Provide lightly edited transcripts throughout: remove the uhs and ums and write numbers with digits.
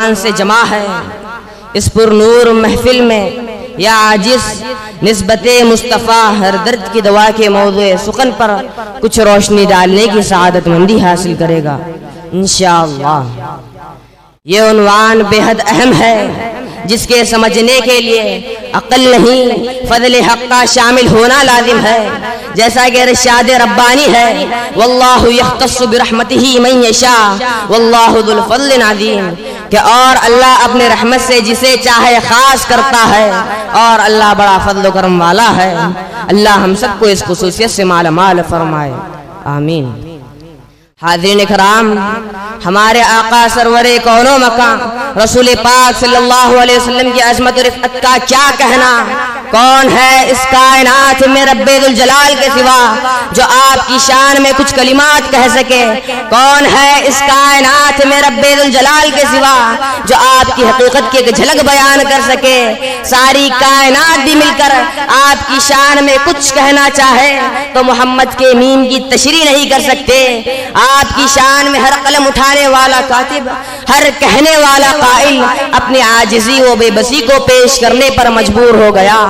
عنوان سے جمع ہے۔ اس پر نور محفل میں یا عاجز نسبت مصطفیٰ ہر درد کی دوا کے موضوع سخن پر کچھ روشنی ڈالنے کی سعادت مندی حاصل کرے گا انشاءاللہ۔ یہ عنوان بے حد اہم ہے جس کے سمجھنے کے لیے عقل نہیں فضل حق کا شامل ہونا لازم ہے، جیسا کہ ارشاد ربانی ہے واللہ یختص برحمتہ من یشاء واللہ ذو الفضل العظیم، کہ اور اللہ اپنے رحمت سے جسے چاہے خاص کرتا ہے اور اللہ بڑا فضل و کرم والا ہے۔ اللہ ہم سب کو اس خصوصیت سے مالا مال فرمائے، آمین۔ حاضرین کرام، ہمارے آقا سرور کون و مکان رسول پاک صلی اللہ علیہ وسلم کی عظمت و رفعت کا کیا کہنا؟ کون ہے اس کائنات میں رب ذوالجلال کے سوا جو آپ کی شان میں کچھ کلمات کہہ سکے؟ کون ہے اس کائنات میں رب ذوالجلال کے سوا جو آپ کی حقیقت کی ایک جھلک بیان کر سکے؟ ساری کائنات بھی مل کر آپ کی شان میں کچھ کہنا چاہے تو محمد کے میم کی تشریح نہیں کر سکتے۔ آپ کی شان میں ہر قلم اٹھانے والا کاتب، ہر کہنے والا قائل اپنی عاجزی و بے بسی کو پیش کرنے پر مجبور ہو گیا۔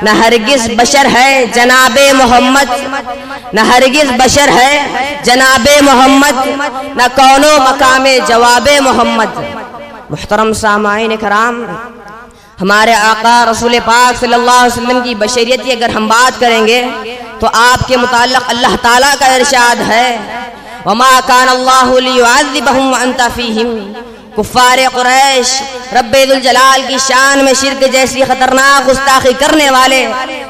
نہ ہرگز بشر ہے جناب محمد، نہ ہرگز بشر ہے جناب محمد، نہ کون و مقام جواب محمد۔ محترم سامعین کرام، ہمارے آقا رسول پاک صلی اللہ علیہ وسلم کی بشریت کی اگر ہم بات کریں گے تو آپ کے متعلق اللہ تعالیٰ کا ارشاد ہے وَمَا كَانَ اللَّهُ لِيُعَذِّبَهُمْ وَأَنْتَ فِيهِمْ۔ کفار قریش رب ذوالجلال کی شان میں شرک جیسی خطرناک گستاخی کرنے والے،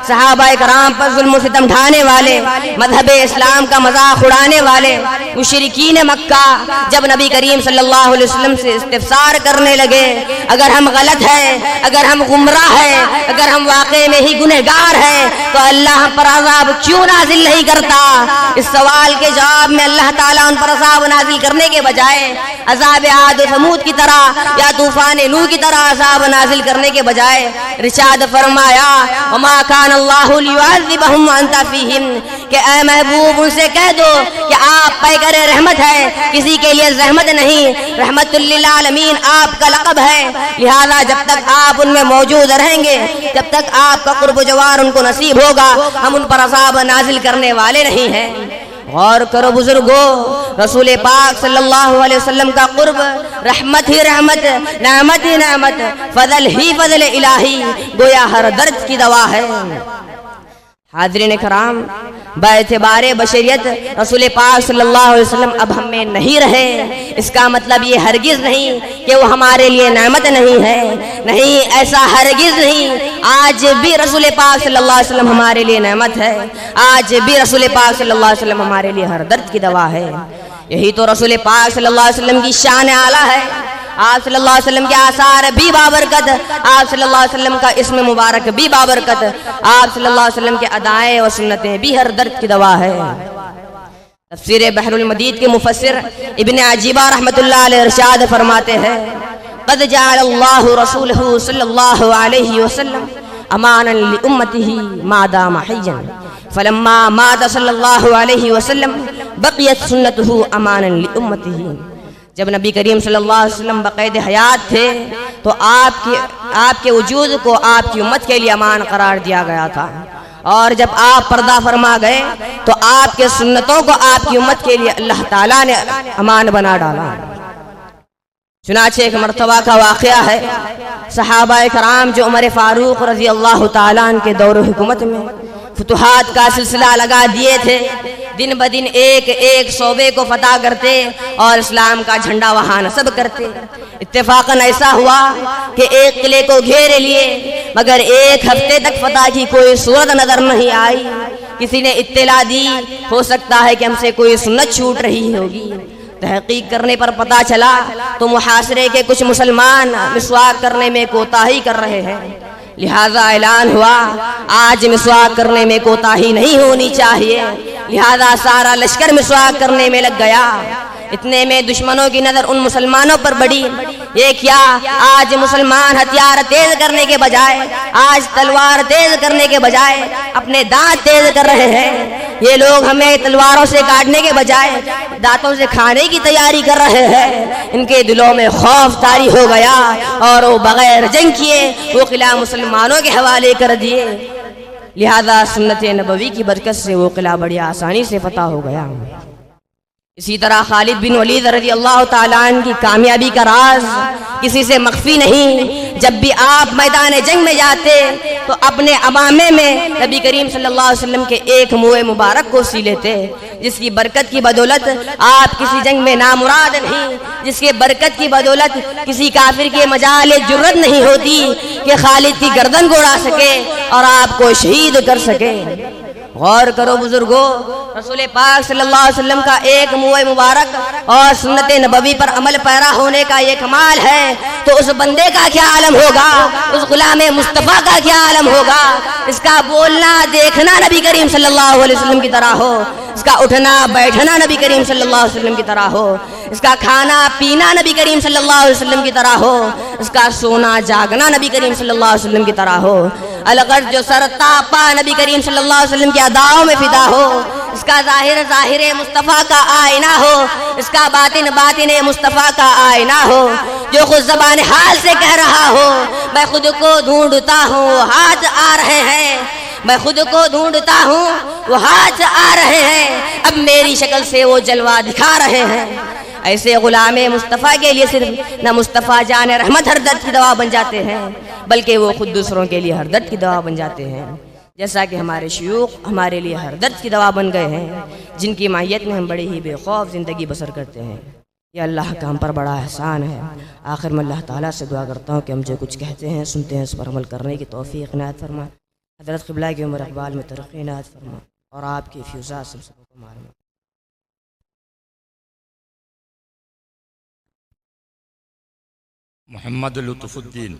صحابہ کرام پر ظلم و ستم ڈھانے والے، مذہب اسلام کا مذاق اڑانے والے مشرکین مکہ جب نبی کریم صلی اللہ علیہ وسلم سے استفسار کرنے لگے اگر ہم غلط ہیں، اگر ہم گمراہ ہیں، اگر ہم واقع میں ہی گنہگار ہیں تو اللہ ہم پر عذاب کیوں نازل نہیں کرتا؟ اس سوال کے جواب میں اللہ تعالیٰ ان پر عذاب نازل کرنے کے بجائے عذاب عاد و ثمود کی طرح یا طوفان نوح کی طرح عذاب نازل کرنے کے بجائے ارشاد فرمایا وما کان اللہ لیعذبہم وانت فیہم، کہ اے محبوب ان سے کہہ دو کہ آپ پیکر رحمت ہے، کسی کے لیے زحمت نہیں، رحمت للعالمین آپ کا لقب ہے، لہذا جب تک آپ ان میں موجود رہیں گے، جب تک آپ کا قرب و جوار ان کو نصیب ہوگا، ہم ان پر عذاب نازل کرنے والے نہیں ہیں۔ غور کرو بزرگو، رسول پاک صلی اللہ علیہ وسلم کا قرب رحمت ہی رحمت، نعمت ہی نعمت، فضل ہی فضل الہی، گویا ہر درد کی دوا ہے۔ حاضرین کرام، باعتبار بشریت رسول پاک صلی اللہ علیہ وسلم اب ہم میں نہیں رہے، اس کا مطلب یہ ہرگز نہیں کہ وہ ہمارے لیے نعمت نہیں ہے، نہیں، ایسا ہرگز نہیں۔ آج بھی رسول پاک صلی اللہ علیہ وسلم ہمارے لیے نعمت ہے، آج بھی رسول پاک صلی اللہ علیہ وسلم ہمارے لیے ہر درد کی دوا ہے۔ یہی تو رسول پاک صلی اللہ علیہ وسلم کی شان اعلیٰ ہے۔ آپ صلی اللہ علیہ وسلم کے آثار بھی بابرکت، آپ صلی اللہ علیہ وسلم کا اسم مبارک بھی بابرکت، آپ صلی اللہ علیہ وسلم کے ادائیں و سنتیں بھی ہر درد کی دوا ہے۔ تفسیر بحر المدید کے مفسر ابن عجیبہ رحمۃ اللہ علیہ ارشاد فرماتے ہیں قد جعل اللہ رسولہ صلی اللہ علیہ وسلم امانا لامتہ ما دام حیا فلما مات صلی اللہ علیہ وسلم بقیت سنتہ امانا لامتہ۔ جب نبی کریم صلی اللہ علیہ وسلم بقید حیات تھے تو آپ کے وجود کو آپ کی امت کے لیے امان قرار دیا گیا تھا، اور جب آپ پردہ فرما گئے تو آپ کے سنتوں کو آپ کی امت کے لیے اللہ تعالیٰ نے امان بنا ڈالا۔ چنانچہ ایک مرتبہ کا واقعہ ہے، صحابہ کرام جو عمر فاروق رضی اللہ تعالیٰ عنہ کے دور حکومت میں فتوحات کا سلسلہ لگا دیے تھے، دن بدن ایک ایک صوبے کو فتح کرتے اور اسلام کا جھنڈا وہاں نصب کرتے۔ اتفاقاً ایسا ہوا کہ ایک قلعے کو گھیر لیے مگر ایک ہفتے تک فتح کی کوئی صورت نظر نہیں آئی۔ کسی نے اطلاع دی ہو سکتا ہے کہ ہم سے کوئی سنت چھوٹ رہی ہوگی۔ تحقیق کرنے پر پتہ چلا تو محاصرے کے کچھ مسلمان مسواک کرنے میں کوتاہی کر رہے ہیں، لہذا اعلان ہوا آج مسواک کرنے میں کوتاہی نہیں ہونی چاہیے، لہذا سارا لشکر مسواک کرنے میں لگ گیا۔ اتنے میں دشمنوں کی نظر ان مسلمانوں پر پڑی یہ کیا آج مسلمان ہتھیار تیز کرنے کے بجائے، آج تلوار تیز کرنے کے بجائے اپنے دانت تیز کر رہے ہیں۔ یہ لوگ ہمیں تلواروں سے کاٹنے کے بجائے دانتوں سے کھانے کی تیاری کر رہے ہیں۔ ان کے دلوں میں خوف طاری ہو گیا اور وہ بغیر جنگ کیے وہ قلعہ مسلمانوں کے حوالے کر دیے، لہذا سنت نبوی کی برکت سے وہ قلعہ بڑی آسانی سے فتح ہو گیا۔ اسی طرح خالد بن ولید رضی اللہ تعالیٰ عنہ کی کامیابی کا راز کسی سے مخفی نہیں۔ جب بھی آپ میدان جنگ میں جاتے تو اپنے عمامے میں نبی کریم صلی اللہ علیہ وسلم کے ایک منہ مبارک کو سی لیتے، جس کی برکت کی بدولت آپ کسی جنگ میں نامراد نہیں، جس کے برکت کی بدولت کسی کافر کے مجال جرت نہیں ہوتی کہ خالد کی گردن کو اڑا سکے اور آپ کو شہید کر سکے۔ غور کرو بزرگو، رسول پاک صلی اللہ علیہ وسلم کا ایک منہ مبارک اور سنت نبوی پر عمل پیرا ہونے کا یہ کمال ہے، تو اس بندے کا کیا عالم ہوگا، اس غلام مصطفیٰ کا کیا عالم ہوگا۔ اس کا بولنا دیکھنا نبی کریم صلی اللہ علیہ وسلم کی طرح ہو، اس کا اٹھنا بیٹھنا نبی کریم صلی اللہ علیہ وسلم کی طرح ہو، اس کا کھانا پینا نبی کریم صلی اللہ علیہ وسلم کی طرح ہو، اس کا سونا جاگنا نبی کریم صلی اللہ علیہ وسلم کی طرح ہو، الغرض جو سر تاپا نبی کریم صلی اللہ علیہ وسلم کی اداؤں میں فدا ہو، اس کا ظاہر ظاہر مصطفیٰ کا آئینہ ہو، اس کا باطن باطن مصطفیٰ کا آئینہ ہو، جو خود زبان حال سے کہہ رہا ہو میں خود کو ڈھونڈتا ہوں وہ ہاتھ آ رہے ہیں، میں خود کو ڈھونڈتا ہوں وہ ہاتھ آ رہے ہیں، اب میری شکل سے وہ جلوہ دکھا رہے ہیں۔ ایسے غلام مصطفیٰ کے لیے صرف نہ مصطفیٰ جان رحمت ہر درد کی دوا بن جاتے ہیں، بلکہ وہ خود دوسروں کے لیے ہر درد کی دوا بن جاتے ہیں، جیسا کہ ہمارے شیوخ ہمارے لیے ہر درد کی دوا بن گئے ہیں، جن کی معیت میں ہم بڑے ہی بے خوف زندگی بسر کرتے ہیں۔ یہ اللہ کا ہم پر بڑا احسان ہے۔ آخر میں اللہ تعالیٰ سے دعا کرتا ہوں کہ ہم جو کچھ کہتے ہیں سنتے ہیں اس پر عمل کرنے کی توفیق عنایت فرما، حضرت قبلہ کی عمر اقبال میں ترقی عنایت فرما، اور آپ کی فیوزات سب کو معلوم۔ محمد لطف الدین